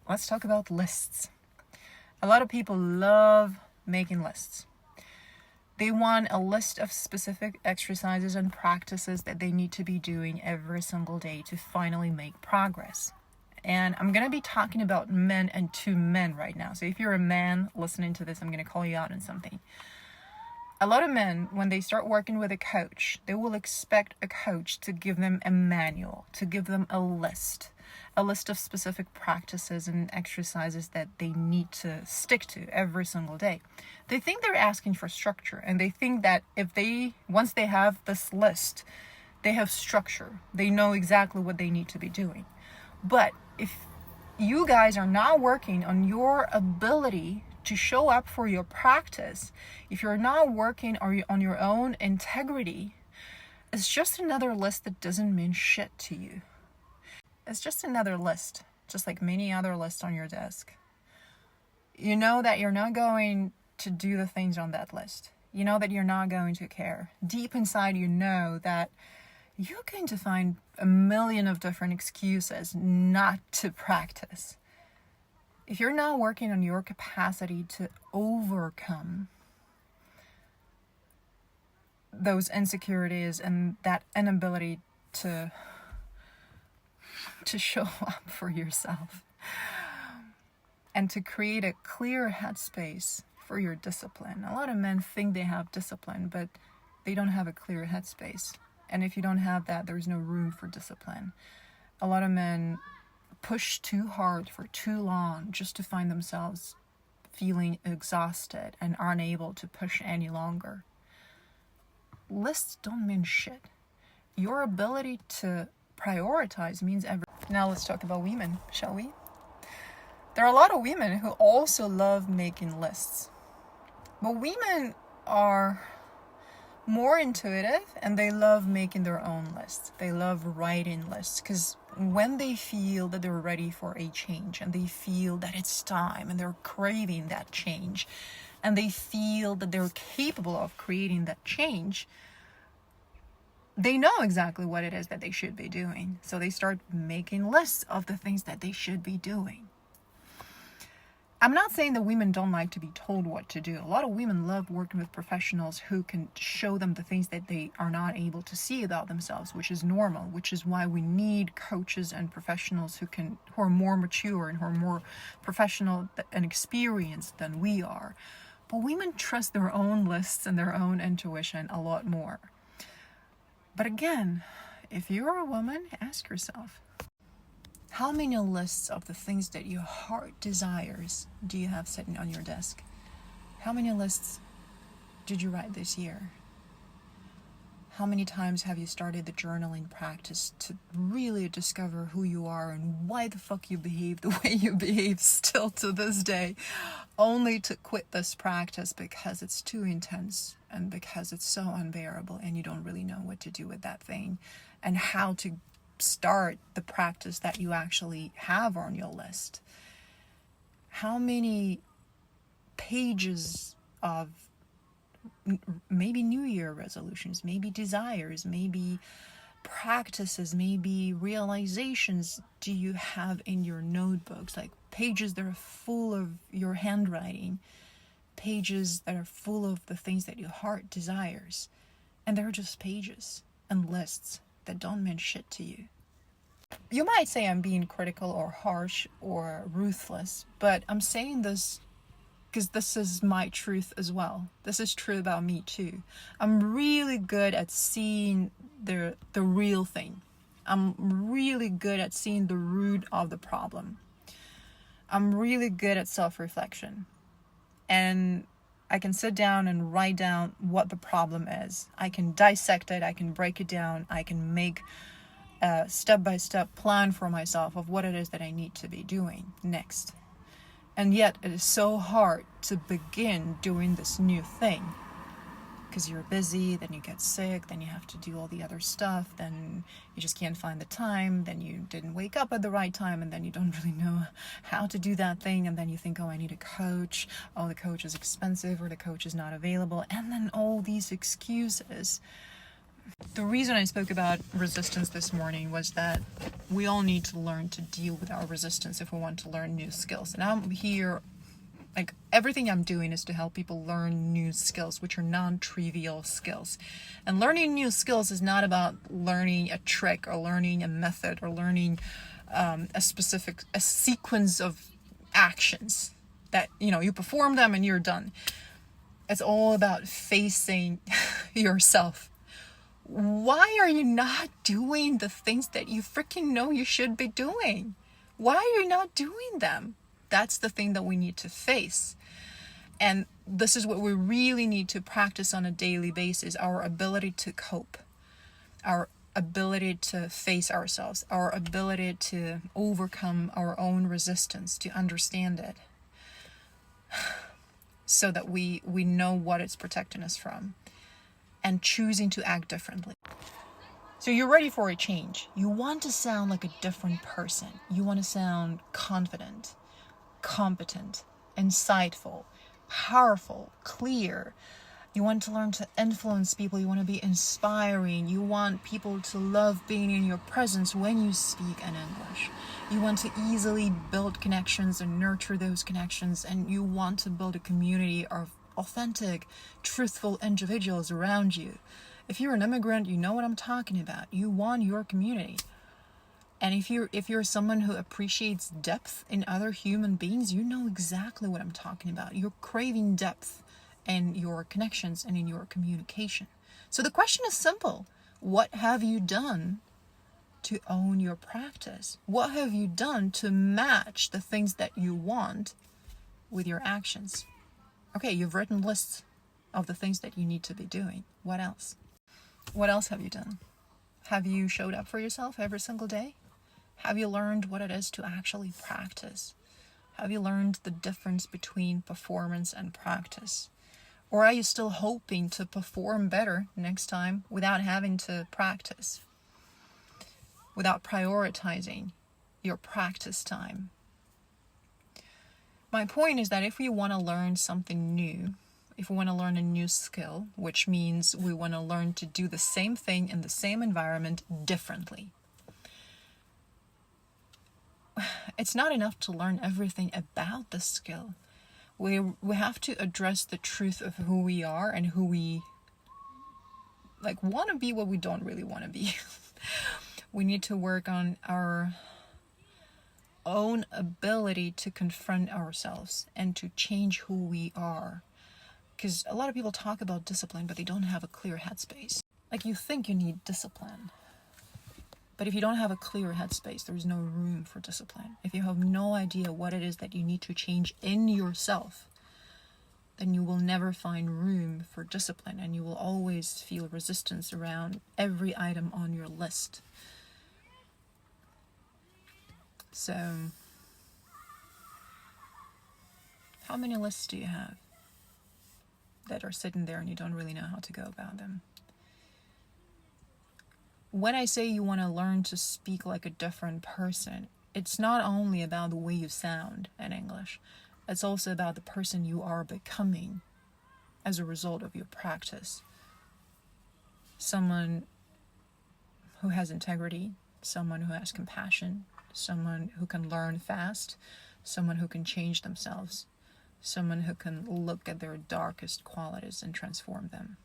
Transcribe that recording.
let's talk about lists. A lot of people love making lists. They want a list of specific exercises and practices that they need to be doing every single day to finally make progress. And I'm going to be talking about men and to men right now. So if you're a man listening to this, I'm going to call you out on something. A lot of men, when they start working with a coach, they will expect a coach to give them a manual, to give them a list of specific practices and exercises that they need to stick to every single day. They think they're asking for structure, and they think that once they have this list, they have structure. They know exactly what they need to be doing. But if you guys are not working on your ability to show up for your practice, if you're not working on your own integrity, it's just another list that doesn't mean shit to you. It's just another list, just like many other lists on your desk. You know that you're not going to do the things on that list. You know that you're not going to care. Deep inside, you know that you're going to find a million of different excuses not to practice. If you're not working on your capacity to overcome those insecurities and that inability to show up for yourself and to create a clear headspace for your discipline. A lot of men think they have discipline, but they don't have a clear headspace. And if you don't have that, there's no room for discipline. A lot of men push too hard for too long just to find themselves feeling exhausted and unable to push any longer. Lists don't mean shit. Your ability to prioritize means everything. Now let's talk about women, shall we? There are a lot of women who also love making lists. But women are more intuitive and they love making their own lists. They love writing lists because when they feel that they're ready for a change and they feel that it's time and they're craving that change and they feel that they're capable of creating that change, they know exactly what it is that they should be doing. So they start making lists of the things that they should be doing. I'm not saying that women don't like to be told what to do. A lot of women love working with professionals who can show them the things that they are not able to see about themselves, which is normal, which is why we need coaches and professionals who are more mature and who are more professional and experienced than we are. But women trust their own lists and their own intuition a lot more. But again, if you're a woman, ask yourself, how many lists of the things that your heart desires do you have sitting on your desk? How many lists did you write this year? How many times have you started the journaling practice to really discover who you are and why the fuck you behave the way you behave still to this day, only to quit this practice because it's too intense and because it's so unbearable and you don't really know what to do with that thing and how to start the practice that you actually have on your list? How many pages of maybe New Year resolutions, maybe desires, maybe practices, maybe realizations do you have in your notebooks? Like pages that are full of your handwriting, pages that are full of the things that your heart desires. And they're just pages and lists that don't mean shit to you. You might say I'm being critical or harsh or ruthless, but I'm saying this because this is my truth as well. This is true about me too. I'm really good at seeing the real thing. I'm really good at seeing the root of the problem. I'm really good at self-reflection. And I can sit down and write down what the problem is. I can dissect it. I can break it down. I can make a step-by-step plan for myself of what it is that I need to be doing next. And yet it is so hard to begin doing this new thing because you're busy, then you get sick, then you have to do all the other stuff, then you just can't find the time, then you didn't wake up at the right time, and then you don't really know how to do that thing, and then you think, oh, I need a coach, oh, the coach is expensive, or the coach is not available, and then all these excuses The reason I spoke about resistance this morning was that we all need to learn to deal with our resistance if we want to learn new skills. And I'm here, like, everything I'm doing is to help people learn new skills, which are non-trivial skills. And learning new skills is not about learning a trick or learning a method or learning a sequence of actions that, you perform them and you're done. It's all about facing yourself. Why are you not doing the things that you freaking know you should be doing? Why are you not doing them? That's the thing that we need to face. And this is what we really need to practice on a daily basis, our ability to cope, our ability to face ourselves, our ability to overcome our own resistance, to understand it, so that we know what it's protecting us from, and choosing to act differently. So you're ready for a change. You want to sound like a different person. You want to sound confident, competent, insightful, powerful, clear. You want to learn to influence people. You want to be inspiring. You want people to love being in your presence when you speak in English. You want to easily build connections and nurture those connections. And you want to build a community of authentic, truthful individuals around you. If you're an immigrant, you know what I'm talking about. You want your community. And if you're someone who appreciates depth in other human beings, you know exactly what I'm talking about. You're craving depth in your connections and in your communication. So the question is simple. What have you done to own your practice? What have you done to match the things that you want with your actions? Okay, you've written lists of the things that you need to be doing. What else? What else have you done? Have you showed up for yourself every single day? Have you learned what it is to actually practice? Have you learned the difference between performance and practice? Or are you still hoping to perform better next time without having to practice? Without prioritizing your practice time? My point is that if we want to learn something new, if we want to learn a new skill, which means we want to learn to do the same thing in the same environment differently, it's not enough to learn everything about the skill. We have to address the truth of who we are and who we want to be, what we don't really want to be. We need to work on our own ability to confront ourselves and to change who we are. Because a lot of people talk about discipline, but they don't have a clear headspace. You think you need discipline, but if you don't have a clear headspace, there is no room for discipline. If you have no idea what it is that you need to change in yourself, then you will never find room for discipline, and you will always feel resistance around every item on your list. So, how many lists do you have that are sitting there and you don't really know how to go about them? When I say you want to learn to speak like a different person, it's not only about the way you sound in English. It's also about the person you are becoming as a result of your practice. Someone who has integrity, someone who has compassion, someone who can learn fast, someone who can change themselves, someone who can look at their darkest qualities and transform them.